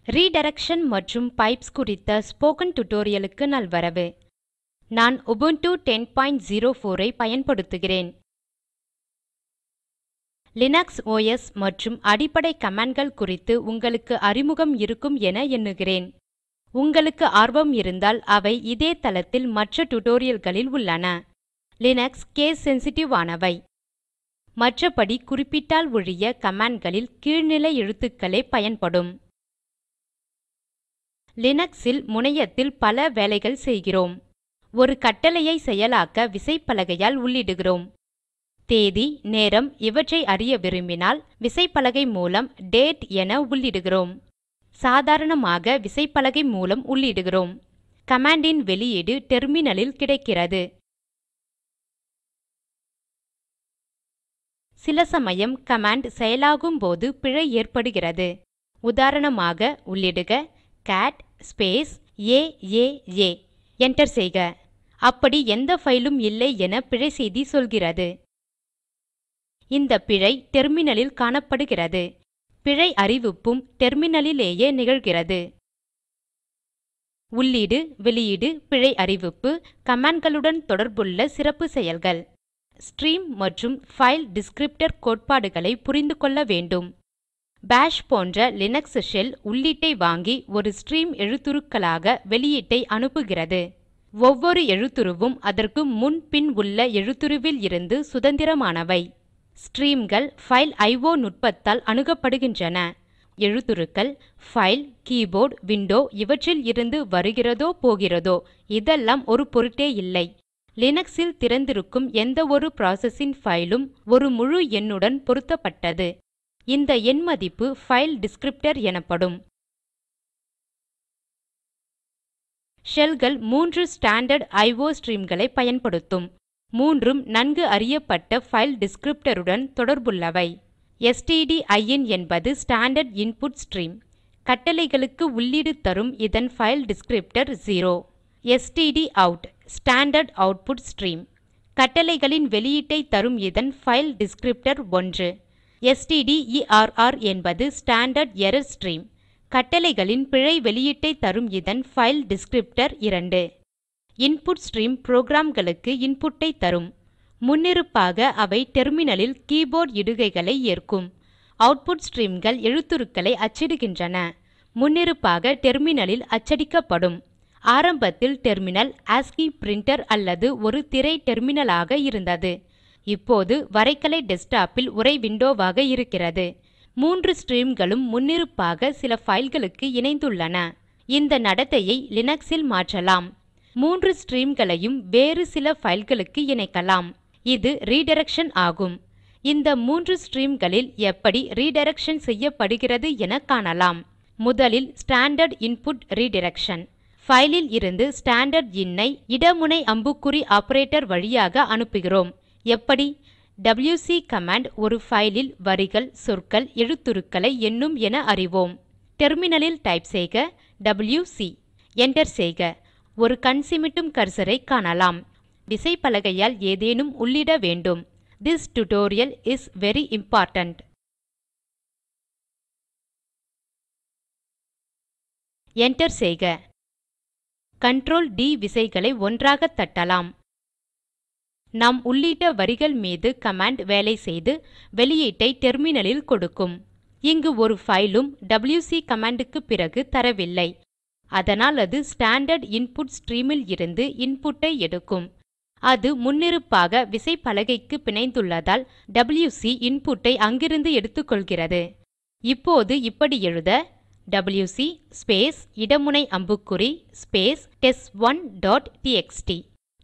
Redirection மற்றும் pipes குறித்த spoken டியூட்டோரியலுக்கு நல்வரவு. நான் உபுண்டு 10.04 ஐ பயன்படுத்துகிறேன். லினக்ஸ் OS மற்றும் அடிப்படை கமாண்ட்கள் குறித்து உங்களுக்கு அறிமுகம் இருக்கும் என எண்ணுகிறேன். உங்களுக்கு ஆர்வம் இருந்தால் அவை இதே தளத்தில் மற்ற டியூட்டோரியல்களில் உள்ளன. லினக்ஸ் கேஸ் சென்சிட்டிவ் ஆனவை. மற்றபடி குறிப்பிட்டால் ஒழிய கமாண்ட்களில் கீழ்நிலை எழுத்துக்களே பயன்படும். லினக்ஸில் முனையத்தில் பல வேலைகள் செய்கிறோம். ஒரு கட்டளையை செயலாக்க விசைப்பலகையால் உள்ளிடுகிறோம். தேதி, நேரம் இவற்றை அறிய விரும்பினால் விசைப்பலகை மூலம் டேட் என உள்ளிடுகிறோம். சாதாரணமாக விசைப்பலகை மூலம் உள்ளிடுகிறோம். கமாண்டின் வெளியீடு டெர்மினலில் கிடைக்கிறது. சில சமயம் கமாண்ட் செயலாகும் போது பிழை ஏற்படுகிறது. உதாரணமாக உள்ளிடுக கேட் ஸ்பேஸ் ஏஏஏ என்டர் செய்க. அப்படி எந்த ஃபைலும் இல்லை என பிழை செய்தி சொல்கிறது. இந்த பிழை டெர்மினலில் காணப்படுகிறது. பிழை அறிவிப்பும் டெர்மினலிலேயே நிகழ்கிறது. உள்ளீடு, வெளியீடு, பிழை அறிவிப்பு கமாண்ட்களுடன் தொடர்புள்ள சிறப்பு செயல்கள். ஸ்ட்ரீம் மற்றும் ஃபைல் டிஸ்கிரிப்டர் கோட்பாடுகளை புரிந்து கொள்ள வேண்டும். பாஷ் போன்ற லினக்ஸ் ஷெல் உள்ளீட்டை வாங்கி ஒரு ஸ்ட்ரீம் எழுத்துருக்களாக வெளியீட்டை அனுப்புகிறது. ஒவ்வொரு எழுத்துருவும் அதற்கு முன் பின் உள்ள எழுத்துருவில் இருந்து சுதந்திரமானவை. ஸ்ட்ரீம்கள் ஃபைல் IO நுட்பத்தால் அணுகப்படுகின்றன. எழுத்துருக்கள் ஃபைல், கீபோர்ட், விண்டோ இவற்றில் இருந்து வருகிறதோ போகிறதோ இதெல்லாம் ஒரு பொருட்டே இல்லை. லினக்ஸில் திறந்திருக்கும் எந்த ஒரு ப்ராசஸின் ஃபைலும் ஒரு முழு எண்ணுடன் பொருத்தப்பட்டது. இந்த எண் மதிப்பு ஃபைல் டிஸ்கிரிப்டர் எனப்படும். ஷெல்கள் 3 ஸ்டாண்டர்ட் IO ஸ்ட்ரீம்களை பயன்படுத்தும். மூன்றும் நன்கு அறியப்பட்ட ஃபைல் டிஸ்கிரிப்டருடன் தொடர்புள்ளவை. stdin என்பது ஸ்டாண்டர்ட் இன்புட் ஸ்ட்ரீம். கட்டளைகளுக்கு உள்ளீடு தரும் இதன் file descriptor 0. stdout standard output stream. கட்டளைகளின் வெளியீட்டை தரும் இதன் ஃபைல் டிஸ்கிரிப்டர் 1. stderr என்பது ஸ்டாண்டர்ட் எரர் ஸ்ட்ரீம். கட்டளைகளின் பிழை வெளியீட்டை தரும் இதன் ஃபைல் டிஸ்கிரிப்டர் 2. இன்புட் ஸ்ட்ரீம் புரோகிராம்களுக்கு இன்புட்டை தரும். முன்னிருப்பாக அவை டெர்மினலில் கீபோர்ட் இடுகைகளை ஏற்கும். அவுட்புட் ஸ்ட்ரீம்கள் எழுத்துருக்களை அச்சிடுகின்றன. முன்னிருப்பாக டெர்மினலில் அச்சடிக்கப்படும். ஆரம்பத்தில் டெர்மினல் ASCII பிரிண்டர் அல்லது ஒரு திரை டெர்மினலாக இருந்தது. இப்போது வரைகலை டெஸ்க்டாப்பில் உரை விண்டோவாக இருக்கிறது. 3 ஸ்ட்ரீம்களும் முன்னிருப்பாக சில ஃபைல்களுக்கு இணைந்துள்ளன. இந்த நடத்தையை லினக்ஸில் மாற்றலாம். 3 ஸ்ட்ரீம்களையும் வேறு சில ஃபைல்களுக்கு இணைக்கலாம். இது ரீடைரக்ஷன் ஆகும். இந்த 3 ஸ்ட்ரீம்களில் எப்படி ரீடைரக்ஷன் செய்யப்படுகிறது என காணலாம். முதலில் ஸ்டாண்டர்ட் இன்புட் ரீடைரக்ஷன். ஃபைலில் இருந்து ஸ்டாண்டர்ட் இன்னை இடமுனை அம்புக்குறி ஆப்பரேட்டர் வழியாக அனுப்புகிறோம். எப்படி? wc கமாண்ட் ஒரு ஃபைலில் வரிகள், சொற்கள், எழுத்துருக்களை எண்ணும் என அறிவோம். டெர்மினலில் டைப் செய்க wc. என்டர் செய்க. ஒரு கண் சிமிட்டும் கர்சரை காணலாம். விசைப்பலகையால் ஏதேனும் உள்ளிட வேண்டும். This tutorial is very important. Enter செய்க. Ctrl D விசைகளை ஒன்றாக தட்டலாம். நாம் உள்ளிட்ட வரிகள் மீது கமாண்ட் வேலை செய்து வெளியீட்டை டெர்மினலில் கொடுக்கும். இங்கு ஒரு ஃபைலும் wc கமாண்டுக்கு பிறகு தரவில்லை. அதனால் அது ஸ்டாண்டர்ட் இன்புட் ஸ்ட்ரீமில் இருந்து இன்புட்டை எடுக்கும். அது முன்னிருப்பாக விசைப்பலகைக்கு பிணைந்துள்ளதால் wc இன்புட்டை அங்கிருந்து எடுத்துக்கொள்கிறது. இப்போது இப்படி எழுத wc ஸ்பேஸ் இடமுனை அம்புக்குறி space test1.txt.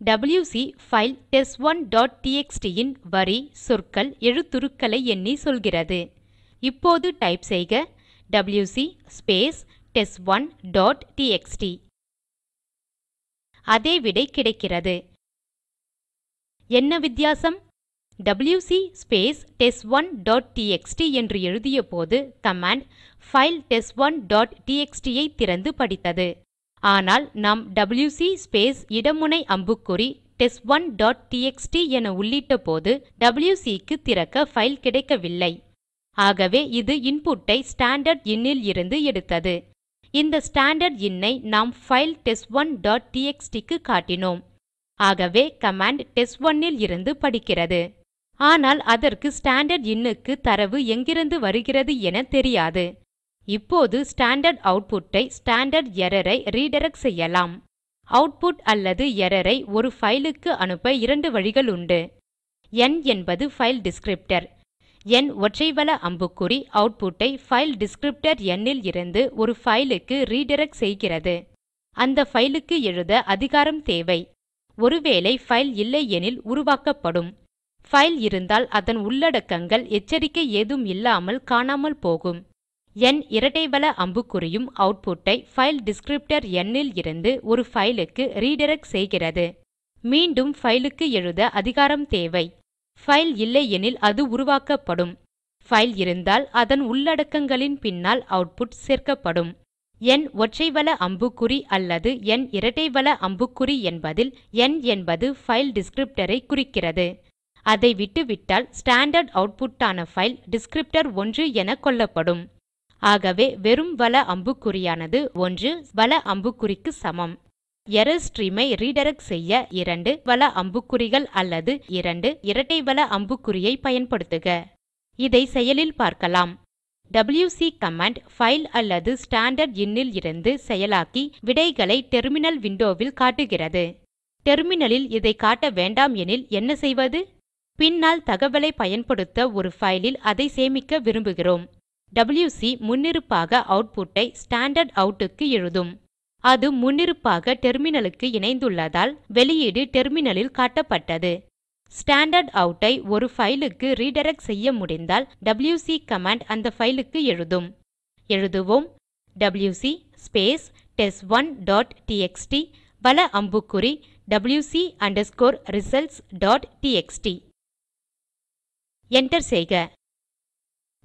wc file test1.txt இன் வரி, சொற்கள், எழுத்துருக்களை எண்ணி சொல்கிறது. இப்போது டைப் செய்க wc ஸ்பேஸ் test1.txt. அதே விடை கிடைக்கிறது. என்ன வித்தியாசம்? wc ஸ்பேஸ் test1.txt என்று எழுதிய போது கமாண்ட் ஃபைல் test1.txt ஐ திறந்து படித்தது. ஆனால் நாம் wc ஸ்பேஸ் இடமுனை அம்புக்குறி test1.txt என உள்ளிட்ட போது wc க்கு திறக்க ஃபைல் கிடைக்கவில்லை. ஆகவே இது இன்புட்டை ஸ்டாண்டர்ட் இன்னில் இருந்து எடுத்தது. இந்த ஸ்டாண்டர்ட் இன்னை நாம் ஃபைல் test1.txt க்கு காட்டினோம். ஆகவே கமாண்ட் test1 இல் இருந்து படிக்கிறது. ஆனால் அதற்கு ஸ்டாண்டர்ட் இன்னுக்கு தரவு எங்கிருந்து வருகிறது என தெரியாது. இப்போது ஸ்டாண்டர்ட் அவுட்புட் ஐ ஸ்டாண்டர்ட் எரர் ஐ ரிடைரக்ட் செய்யலாம். அவுட்புட் அல்லது எரர் ஐ ஒரு ஃபைலுக்கு அனுப்ப இரண்டு வழிகள் உண்டு. n என்பது ஃபைல் டிஸ்கிரிப்டர். n ஒற்றை வல அம்புக்குறி அவுட்புட் ஐ ஃபைல் டிஸ்கிரிப்டர் n இல் இருந்து ஒரு ஃபைலுக்கு ரிடைரக்ட் செய்கிறது. அந்த ஃபைலுக்கு எழுத அதிகாரம் தேவை. ஒருவேளை ஃபைல் இல்லை எனில் உருவாக்கப்படும். ஃபைல் இருந்தால் அதன் உள்ளடக்கங்கள் எச்சரிக்கை ஏதும் இல்லாமல் காணாமல் போகும். n இரட்டை வல அம்புக்குறியும் அவுட்புட் ஐ ஃபைல் டிஸ்கிரிப்டர் n இல் இருந்து ஒரு ஃபைலுக்கு ரிடைரக்ட் செய்கிறது. மீண்டும் ஃபைலுக்கு எழுத அதிகாரம் தேவை. ஃபைல் இல்லை எனில் அது உருவாக்கப்படும். ஃபைல் இருந்தால் அதன் உள்ளடக்கங்களின் பின்னால் அவுட்புட் சேர்க்கப்படும். n ஒற்றை வல அம்புக்குறி அல்லது n இரட்டை வல அம்புக்குறி என்பதில் n என்பது ஃபைல் டிஸ்கிரிப்டர் ஐ குறிக்கிறது. அதை விட்டுவிட்டால் ஸ்டாண்டர்ட் அவுட்புட் ஆன ஃபைல் டிஸ்கிரிப்டர் 1 என கொள்ளப்படும். ஆகவே வெறும் வல அம்புக்குறியானது 1 வல அம்புக்குறிக்கு சமம். எரர் ஸ்ட்ரீம் ஐ ரிடைரக்ட் செய்ய 2 வல அம்புக்குறிகள் அல்லது 2 இரட்டை வல அம்புக்குறியை பயன்படுத்துக. இதை செயலில் பார்க்கலாம். wc கமாண்ட் ஃபைல் அல்லது ஸ்டாண்டர்ட் இன்னில் இருந்து செயலாக்கி விடைகளை டெர்மினல் விண்டோவில் காட்டுகிறது. டெர்மினலில் இதை காட்ட வேண்டாம் எனில் என்ன செய்வது? பின்னால் தகவலை பயன்படுத்த ஒரு ஃபைலில் அதை சேமிக்க விரும்புகிறோம். wc முன்னிருப்பாக அவுட்புட் ஐ ஸ்டாண்டர்ட் அவுட் க்கு எழுதும். அது முன்னிருப்பாக டெர்மினலுக்கு இணைந்துள்ளதால் வெளியீடு டெர்மினலில் காட்டப்பட்டது. ஸ்டாண்டர்ட் அவுட் ஐ ஒரு ஃபைலுக்கு ரிடைரக்ட் செய்ய முடிந்தால் wc கமாண்ட் அந்த ஃபைலுக்கு எழுதும். எழுதுவோம் wc ஸ்பேஸ் test1.txt வல அம்புக்குறி wc_results.txt. என்டர் செய்க.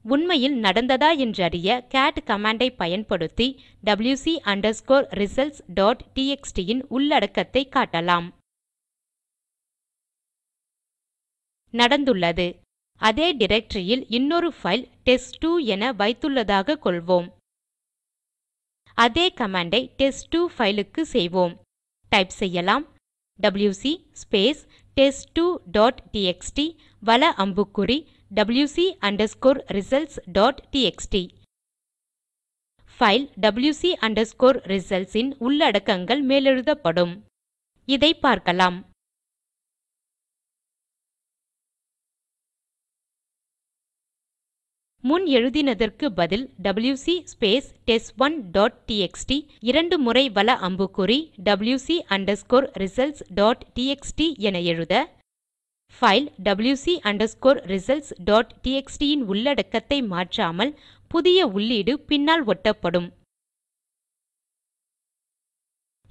உண்மையில் நடந்ததா என்றறிய கேட் கமாண்ட் ஐ பயன்படுத்தி wc_results.txt இன் உள்ளடக்கத்தை காட்டலாம். நடந்துள்ளது. அதே டைரக்டரியில் இன்னொரு ஃபைல் test2 என வைத்துள்ளதாக கொள்வோம். அதே கமாண்ட் ஐ test2 ஃபைலுக்கு செய்வோம். டைப் செய்யலாம் wc ஸ்பேஸ் test2.txt வல அம்புக்குறி wc_results.txt. ஃபைல் wc_results இன் உள்ளடக்கங்கள் மேலெழுதப்படும். இதை பார்க்கலாம். முன் எழுதினதற்கு பதில் wc ஸ்பேஸ் test1.txt இரண்டு முறை வல அம்புக்குறி wc_results.txt என எழுத ஃபைல் wc_results.txt இன் உள்ளடக்கத்தை மாற்றாமல் புதிய உள்ளீடு பின்னால் ஒட்டப்படும்.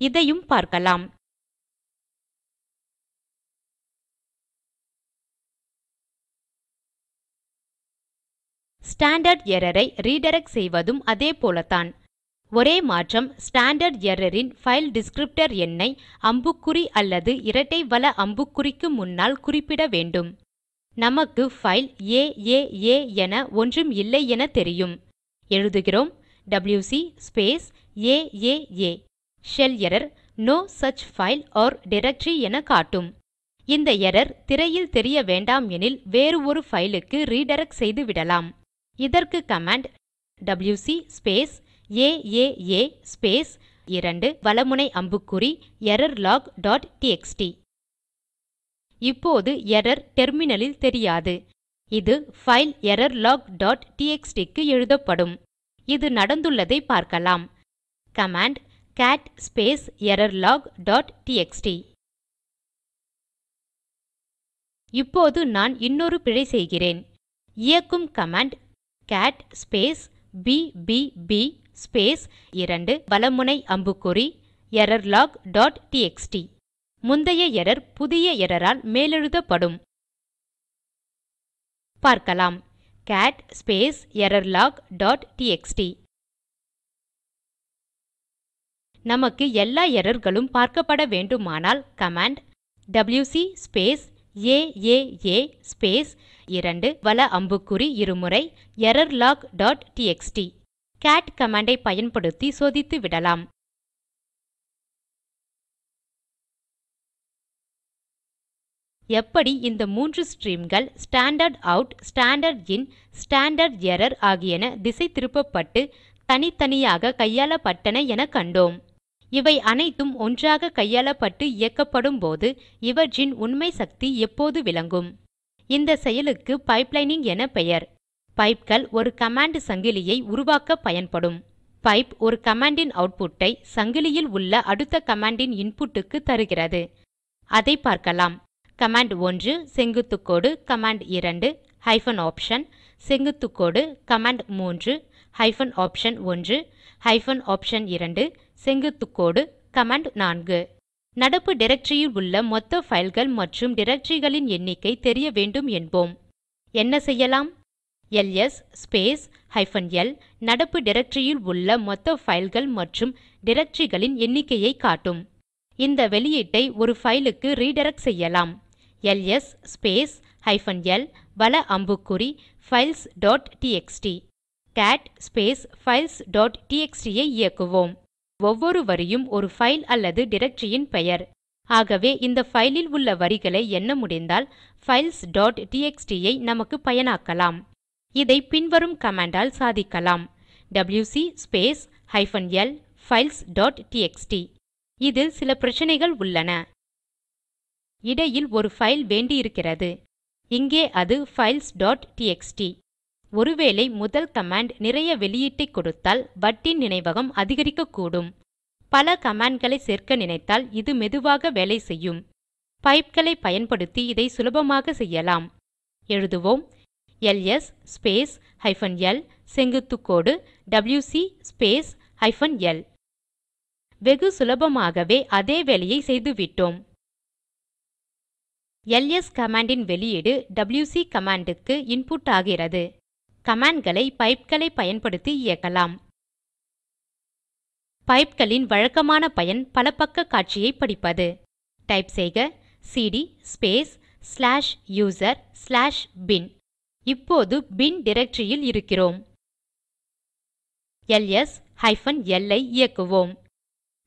இதையும் பார்க்கலாம். ஸ்டாண்டர்ட் எரர் ஐ ரிடைரக்ட் செய்வதும் அதே போலத்தான். ஒரே மாற்றம் ஸ்டாண்டர்ட் எரர் இன் ஃபைல் டிஸ்கிரிப்டர் எண்ணை அம்புக்குறி அல்லது இரட்டை வல அம்புக்குறிக்கு முன்னால் குறிப்பிட வேண்டும். நமக்கு ஃபைல் ஏஏஏ என ஒன்றும் இல்லை என தெரியும். எழுதுகிறோம் wc ஸ்பேஸ் ஏஏஏ shell error no such file or directory என காட்டும். இந்த எரர் திரையில் தெரிய வேண்டாம் எனில் வேறு ஒரு ஃபைலுக்கு ரிடைரக்ட் செய்து விடலாம். இதற்கு கமாண்ட் wc ஸ்பேஸ் ஏஏஏ ஸ்பேஸ் 2 வலமுனை அம்புக்குறி errorlog.txt. இப்போது எரர் டெர்மினலில் தெரியாது. இது ஃபைல் errorlog.txt க்கு எழுதப்படும். இது நடந்துள்ளதை பார்க்கலாம். Command cat space errorlog.txt. இப்போது நான் இன்னொரு பிழை செய்கிறேன். இயக்கும் command cat space bbb space 2 வலமுனை அம்புக்குறி errorlog.txt. முந்தைய எரர் புதிய எரரால் மேலெழுதப்படும். பார்க்கலாம். cat space errorlog.txt. நமக்கு எல்லா எரர்களும் பார்க்கப்பட வேண்டுமானால் கமாண்ட் wc ஸ்பேஸ் ஏஏஏ ஸ்பேஸ் 2 வல அம்புக்குறி இருமுறை errorlog.txt. கேட் கமாண்டை பயன்படுத்தி சோதித்து விடலாம். எப்படி இந்த 3 ஸ்ட்ரீம்கள் ஸ்டாண்டர்ட் அவுட், ஸ்டாண்டர்ட் இன், ஸ்டாண்டர்ட் எரர் ஆகியன திசை திருப்பப்பட்டு தனித்தனியாக கையாளப்பட்டன என கண்டோம். இவை அனைத்தும் ஒன்றாக கையாளப்பட்டு இயக்கப்படும் போது இவற்றின் உண்மை சக்தி எப்போது விளங்கும்? இந்த செயலுக்கு பைப்லைனிங் என பெயர். பைப்கள் ஒரு கமாண்ட் சங்கிலியை உருவாக்க பயன்படும். பைப் ஒரு கமாண்டின் அவுட்புட்டை சங்கிலியில் உள்ள அடுத்த கமாண்டின் இன்புட்டுக்கு தருகிறது. அதை பார்க்கலாம். கமாண்ட் 1 செங்குத்துக்கோடு கமாண்ட் 2 -ஆப்ஷன் செங்குத்துக்கோடு கமாண்ட் 3 -ஆப்ஷன் 1 -ஆப்ஷன் 2 செங்குத்துக்கோடு கமாண்ட் 4. நடப்பு டைரக்டரியில் உள்ள மொத்த பைல்கள் மற்றும் டைரக்டரிகளின் எண்ணிக்கை தெரிய வேண்டும் என்போம். என்ன செய்யலாம்? எல்எஸ் ஸ்பேஸ் -l நடப்பு டைரக்டரியில் உள்ள மொத்த பைல்கள் மற்றும் டைரக்டரிகளின் எண்ணிக்கையை காட்டும். இந்த வெளியீட்டை ஒரு பைலுக்கு ரீடைரக்ட் செய்யலாம். எல்எஸ் ஸ்பேஸ் -l வல அம்புக்குறி files.txt கேட் ஸ்பேஸ் files.txt ஐ இயக்குவோம். ஒவ்வொரு வரியும் ஒரு பைல் அல்லது டைரக்டரியின் பெயர். ஆகவே இந்த பைலில் உள்ள வரிகளை எண்ண முடிந்தால் files.txt ஐ நமக்கு பயனாக்கலாம். இதை பின்வரும் கமாண்டால் சாதிக்கலாம். wc space -l files.txt. இதில் சில பிரச்சனைகள் உள்ளன. இடையில் ஒரு பைல் வேண்டியிருக்கிறது. இங்கே அது files.txt. ஒருவேளை முதல் கமாண்ட் நிறைய வெளியீட்டை கொடுத்தால் வட்டின் நினைவகம் அதிகரிக்கக்கூடும். பல கமாண்ட்களை சேர்க்க நினைத்தால் இது மெதுவாக வேலை செய்யும். பைப்களை பயன்படுத்தி இதை சுலபமாக செய்யலாம். எழுதுவோம். எல்எஸ் ஸ்பேஸ் -l செங்குத்துக்கோடு wc ஸ்பேஸ் -l. வெகு சுலபமாகவே அதே வேலையை செய்துவிட்டோம். எல்எஸ் கமாண்டின் வெளியீடு wc கமாண்டுக்கு இன்புட் ஆகிறது. கமாண்ட்களை பைப்களை பயன்படுத்தி இயக்கலாம். பைப்களின் வழக்கமான பயன் பலபக்க காட்சியை படிப்பது. டைப் செய்க சிடி ஸ்பேஸ் /user/bin. இப்போது பின் டைரக்டரியில் இருக்கிறோம். எல்எஸ் -l ஐ இயக்குவோம்.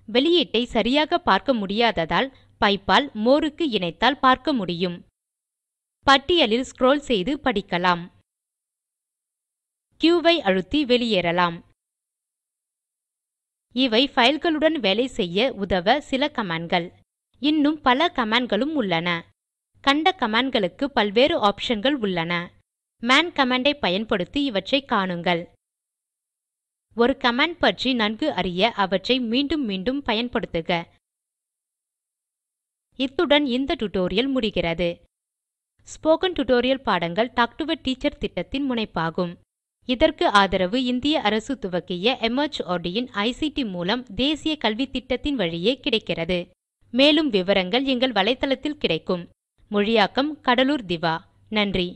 வெளியீட்டை சரியாக பார்க்க முடியாததால் பைப்பால் மோருக்கு இணைத்தால் பார்க்க முடியும். பட்டியலில் ஸ்க்ரோல் செய்து படிக்கலாம். q ஐ அழுத்தி வெளியேறலாம். இவை பைல்களுடன் வேலை செய்ய உதவ சில கமாண்ட்கள். இன்னும் பல கமாண்ட்களும் உள்ளன. கண்ட கமாண்ட்களுக்கு பல்வேறு ஆப்ஷன்கள் உள்ளன. மேன் கமாண்டை பயன்படுத்தி இவற்றை காணுங்கள். ஒரு கமாண்ட் பற்றி நன்கு அறிய அவற்றை மீண்டும் மீண்டும் பயன்படுத்துக. இத்துடன் இந்த டியூட்டோரியல் முடிகிறது. ஸ்போக்கன் டியூட்டோரியல் பாடங்கள் டாக் டு எ டீச்சர் திட்டத்தின் முனைப்பாகும். இதற்கு ஆதரவு இந்திய அரசு துவக்கிய MHRD இன் ICT மூலம் தேசிய கல்வித்திட்டத்தின் வழியே கிடைக்கிறது. மேலும் விவரங்கள் எங்கள் வலைத்தளத்தில் கிடைக்கும். மொழியாக்கம் கடலூர் திவா. நன்றி.